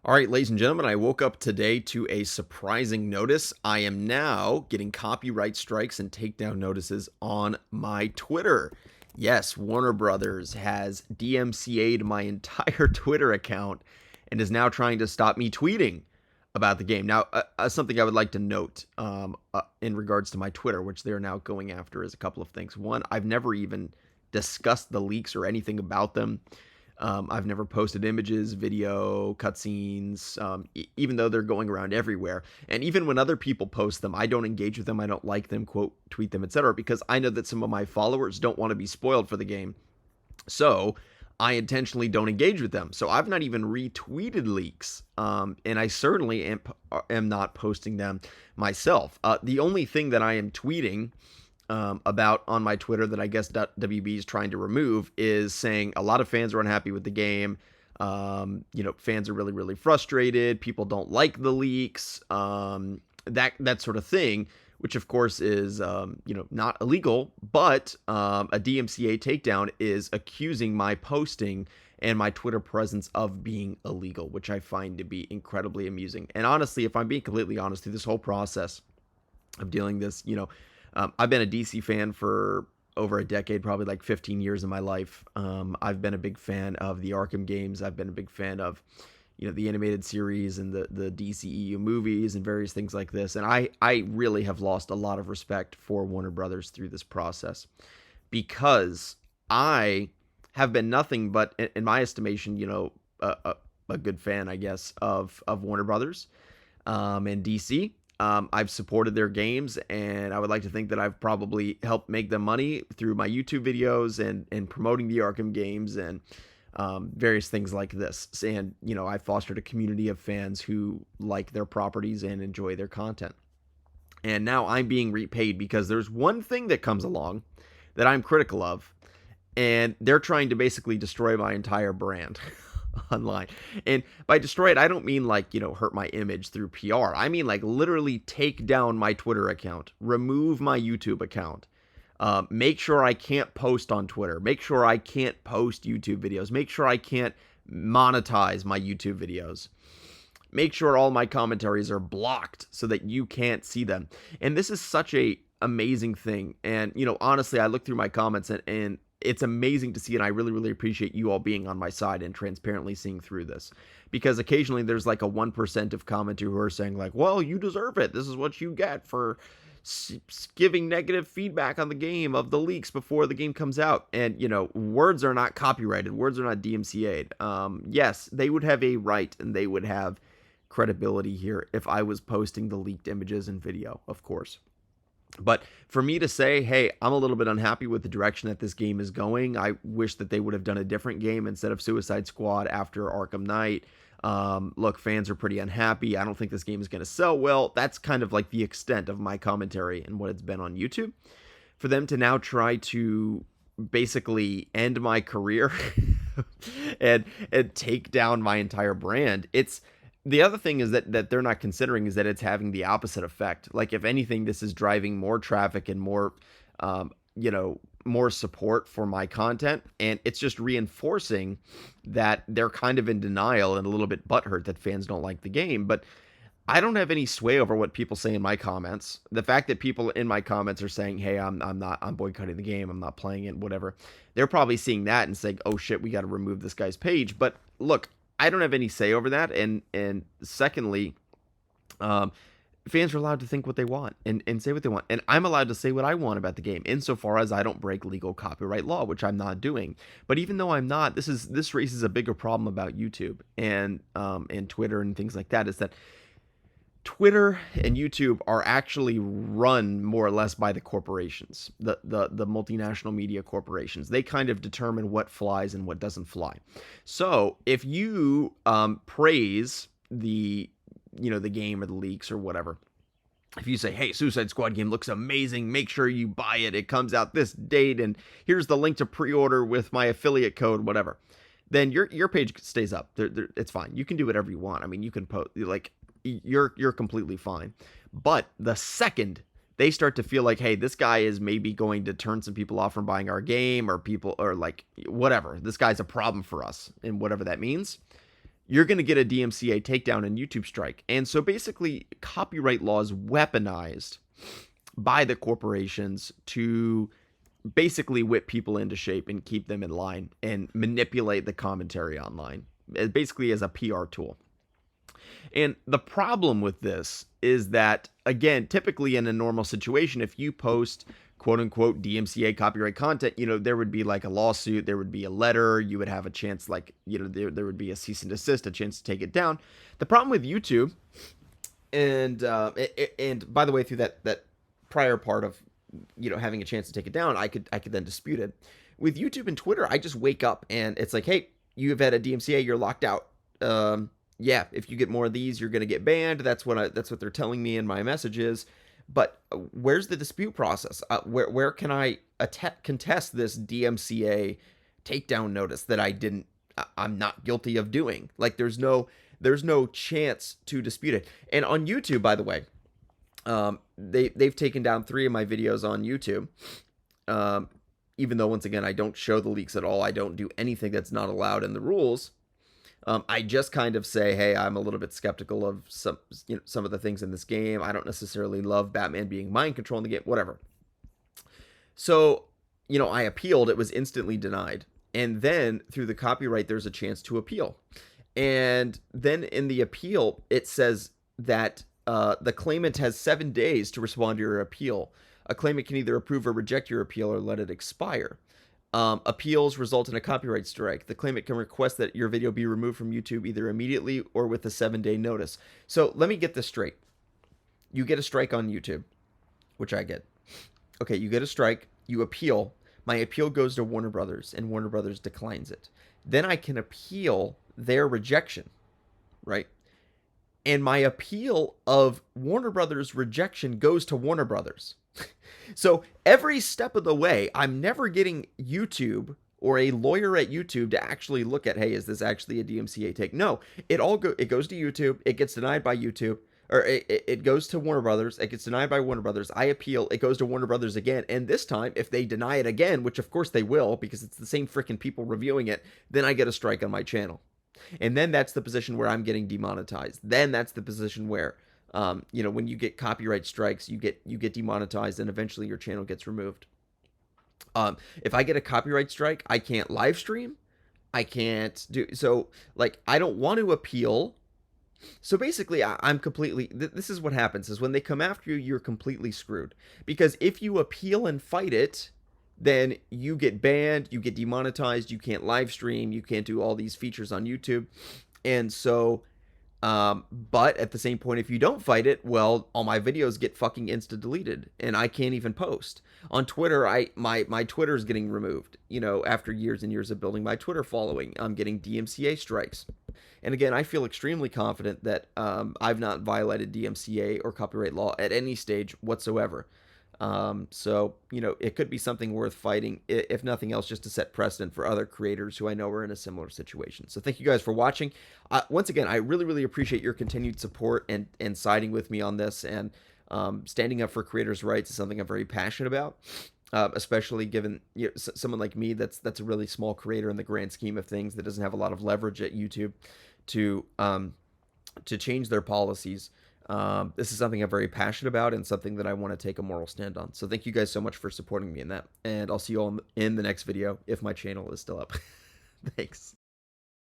All right, ladies and gentlemen, I woke up today to a surprising notice. I am now getting copyright strikes and takedown notices on my Twitter. Yes, Warner Brothers has DMCA'd my entire Twitter account and is now trying to stop me tweeting about the game. Now, something I would like to note in regards to my Twitter, which they're now going after, is a couple of things. One, I've never even discussed the leaks or anything about them. I've never posted images, video, cutscenes, even though they're going around everywhere. And even when other people post them, I don't engage with them. I don't like them, quote, tweet them, etc. Because I know that some of my followers don't want to be spoiled for the game. So I intentionally don't engage with them. So I've not even retweeted leaks. And I certainly am not posting them myself. The only thing that I am tweeting about on my Twitter that I guess WB is trying to remove is saying a lot of fans are unhappy with the game. Fans are really, really frustrated. People don't like the leaks, that sort of thing, which of course is, not illegal, but a DMCA takedown is accusing my posting and my Twitter presence of being illegal, which I find to be incredibly amusing. And honestly, if I'm being completely honest, through this whole process of dealing this, I've been a DC fan for over a decade, probably like 15 years of my life. I've been a big fan of the Arkham games. I've been a big fan of, the animated series and the DCEU movies and various things like this. And I really have lost a lot of respect for Warner Brothers through this process because I have been nothing but, in my estimation, a good fan, I guess, of Warner Brothers and DC. I've supported their games, and I would like to think that I've probably helped make them money through my YouTube videos and promoting the Arkham games and various things like this. And, I fostered a community of fans who like their properties and enjoy their content. And now I'm being repaid because there's one thing that comes along that I'm critical of, and they're trying to basically destroy my entire brand. Online. And by destroy it, I don't mean like, hurt my image through PR. I mean like literally take down my Twitter account, remove my YouTube account, make sure I can't post on Twitter, make sure I can't post YouTube videos, make sure I can't monetize my YouTube videos, make sure all my commentaries are blocked so that you can't see them. And this is such a amazing thing. And, honestly, I look through my comments and it's amazing to see, and I really, really appreciate you all being on my side and transparently seeing through this. Because occasionally there's like a 1% of commenters who are saying like, well, you deserve it. This is what you get for giving negative feedback on the game of the leaks before the game comes out. And, words are not copyrighted. Words are not DMCA'd. Yes, they would have a right and they would have credibility here if I was posting the leaked images and video, of course. But for me to say, hey, I'm a little bit unhappy with the direction that this game is going. I wish that they would have done a different game instead of Suicide Squad after Arkham Knight. Look, fans are pretty unhappy. I don't think this game is going to sell well. That's kind of like the extent of my commentary and what it's been on YouTube. For them to now try to basically end my career and take down my entire brand, it's... The other thing is that they're not considering is that it's having the opposite effect. Like, if anything, this is driving more traffic and more, more support for my content. And it's just reinforcing that they're kind of in denial and a little bit butthurt that fans don't like the game. But I don't have any sway over what people say in my comments. The fact that people in my comments are saying, hey, I'm boycotting the game, I'm not playing it, whatever. They're probably seeing that and saying, oh shit, we got to remove this guy's page. But look, I don't have any say over that. And secondly, fans are allowed to think what they want and say what they want. And I'm allowed to say what I want about the game, insofar as I don't break legal copyright law, which I'm not doing. But even though I'm not, this raises a bigger problem about YouTube and Twitter and things like that, is that Twitter and YouTube are actually run more or less by the corporations, the multinational media corporations. They kind of determine what flies and what doesn't fly. So if you praise the game or the leaks or whatever, if you say, hey, Suicide Squad game looks amazing, make sure you buy it. It comes out this date, and here's the link to pre-order with my affiliate code, whatever. Then your page stays up. It's fine. You can do whatever you want. I mean, you can post like. You're completely fine. But the second they start to feel like, hey, this guy is maybe going to turn some people off from buying our game, or like whatever, this guy's a problem for us, and whatever that means, you're going to get a DMCA takedown and YouTube strike. And so basically, copyright law is weaponized by the corporations to basically whip people into shape and keep them in line and manipulate the commentary online, basically as a PR tool. And the problem with this is that, again, typically in a normal situation, if you post quote unquote DMCA copyright content, there would be like a lawsuit, there would be a letter, you would have a chance, like, there would be a cease and desist, a chance to take it down. The problem with YouTube, and by the way, through that prior part of, having a chance to take it down, I could then dispute it. With YouTube and Twitter, I just wake up and it's like, hey, you've had a DMCA, you're locked out. Yeah, if you get more of these, you're going to get banned. That's what they're telling me in my messages. But where's the dispute process? Where can I contest this DMCA takedown notice that I'm not guilty of doing? Like, there's no chance to dispute it. And on YouTube, by the way, they've taken down 3 of my videos on YouTube. Even though, once again, I don't show the leaks at all. I don't do anything that's not allowed in the rules. I just kind of say, hey, I'm a little bit skeptical of some of the things in this game. I don't necessarily love Batman being mind controlling the game, whatever. So, I appealed. It was instantly denied. And then through the copyright, there's a chance to appeal. And then in the appeal, it says that the claimant has 7 days to respond to your appeal. A claimant can either approve or reject your appeal or let it expire. Appeals result in a copyright strike. The claimant can request that your video be removed from YouTube either immediately or with a 7-day notice. So let me get this straight. You get a strike on YouTube, which I get. Okay, you get a strike. You appeal. My appeal goes to Warner Brothers, and Warner Brothers declines it. Then I can appeal their rejection, right? And my appeal of Warner Brothers' rejection goes to Warner Brothers. So every step of the way, I'm never getting YouTube or a lawyer at YouTube to actually look at, hey, is this actually a DMCA take? No, it goes to YouTube. It gets denied by YouTube, or it goes to Warner Brothers. It gets denied by Warner Brothers. I appeal. It goes to Warner Brothers again. And this time, if they deny it again, which of course they will, because it's the same freaking people reviewing it, then I get a strike on my channel. And then that's the position where I'm getting demonetized. Then that's the position where when you get copyright strikes, you get demonetized, and eventually your channel gets removed. If I get a copyright strike, I can't live stream. I can't do so. Like, I don't want to appeal. So basically, I'm completely. This is what happens: is when they come after you, you're completely screwed. Because if you appeal and fight it, then you get banned, you get demonetized, you can't live stream, you can't do all these features on YouTube, and so. But at the same point, if you don't fight it, well, all my videos get fucking insta deleted, and I can't even post on Twitter. My Twitter is getting removed. After years and years of building my Twitter following, I'm getting DMCA strikes. And again, I feel extremely confident that I've not violated DMCA or copyright law at any stage whatsoever. So, it could be something worth fighting, if nothing else, just to set precedent for other creators who I know are in a similar situation. So thank you guys for watching. Once again, I really, really appreciate your continued support and siding with me on this, and standing up for creators' rights is something I'm very passionate about. Especially given someone like me that's a really small creator in the grand scheme of things, that doesn't have a lot of leverage at YouTube to change their policies. This is something I'm very passionate about, and something that I want to take a moral stand on. So thank you guys so much for supporting me in that, and I'll see you all in the next video if my channel is still up. Thanks.